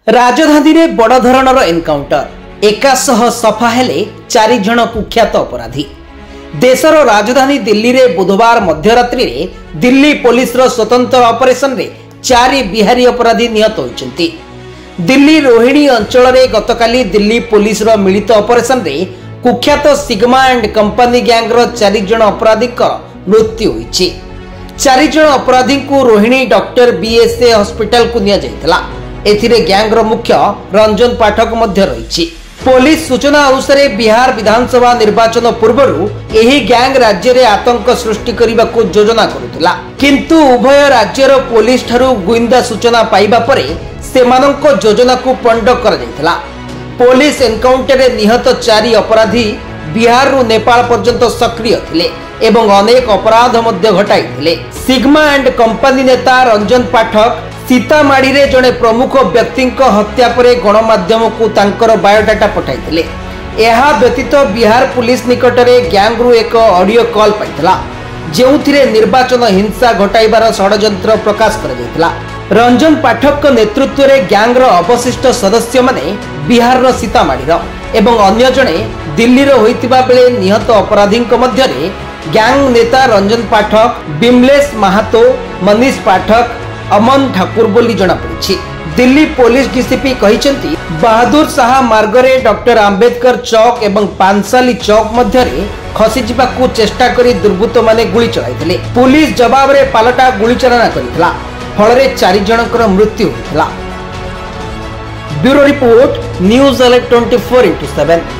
राजधानी में बड़ धरणर एनकाउंटर एकाशह सफा हेले 4 जण कुख्यात अपराधी। देशर राजधानी दिल्ली रे बुधवार मध्यरात्रि रे दिल्ली पुलिस रो स्वतंत्र ऑपरेशन रे 4 बिहारी अपराधी निहत होइछन्ति। दिल्ली रोहिणी अंचल रे गतकाली दिल्ली पुलिस रो मिलित ऑपरेशन रे कुख्यात सिग्मा एंड कंपनी गैंग रो 4 जण अपराधी मृत्यु होइछि। 4 जण अपराधी को रोहिणी डॉक्टर बीएसए हॉस्पिटल को निया जायतला। एथिरे गैंग रो मुख्य रंजन पाठक मध्य रहिछि। पुलिस सूचना अनुसार बिहार विधानसभा निर्वाचन पूर्वरु एही गैंग राज्य रे आतंक सृष्टि करबा को योजना करुतिला, किंतु उभय राज्यर पुलिस ठारू गुइंदा सूचना पाइबा परे सेमानंको योजना को पंड कर जायतला। पुलिस एनकाउंटर रे निहत 4 अपराधी बिहार रु नेपाल पर्यंत सक्रिय थिले एवं अनेक अपराध मध्य घटाइथिले। सिग्मा एंड कंपनी नेता रंजन पाठक सीतामाड़ी रे जड़े प्रमुख व्यक्ति हत्या परे गणमाध्यम को तांकर बायोडाटा पठाइथिले। एहा व्यतीत बिहार पुलिस निकट रे गैंग रु एक ऑडियो कॉल पाइतला, जेउथिरे निर्वाचन हिंसा घटाइबार षडयंत्र प्रकाश कर जायतला। रंजन पाठक नेतृत्व रे गैंग रो अवशिष्ट सदस्य माने बिहार रो सीतामाड़ी रो एवं अन्य जणे दिल्ली रो होइतिबा बेले निहत अपराधी मध्य रे गैंग नेता रंजन पाठक, बिमलेश महातो, मनीष पाठक, अमन ठाकुर बोली जना पड़ी। दिल्ली पुलिस डीसीपी कहिसेंती बहादुर शाह मार्ग रे डॉक्टर आंबेडकर चौक एवं पानसाली चौक मध्य रे खसी जिबाकू चेष्टा करी दुर्बृत्त माने गुली चलाइथिले। पुलिस जवाब रे पालटा गुली चालना करितला, फल रे 4 जनकर मृत्यु होइतला। Bureau report news alert 24x7।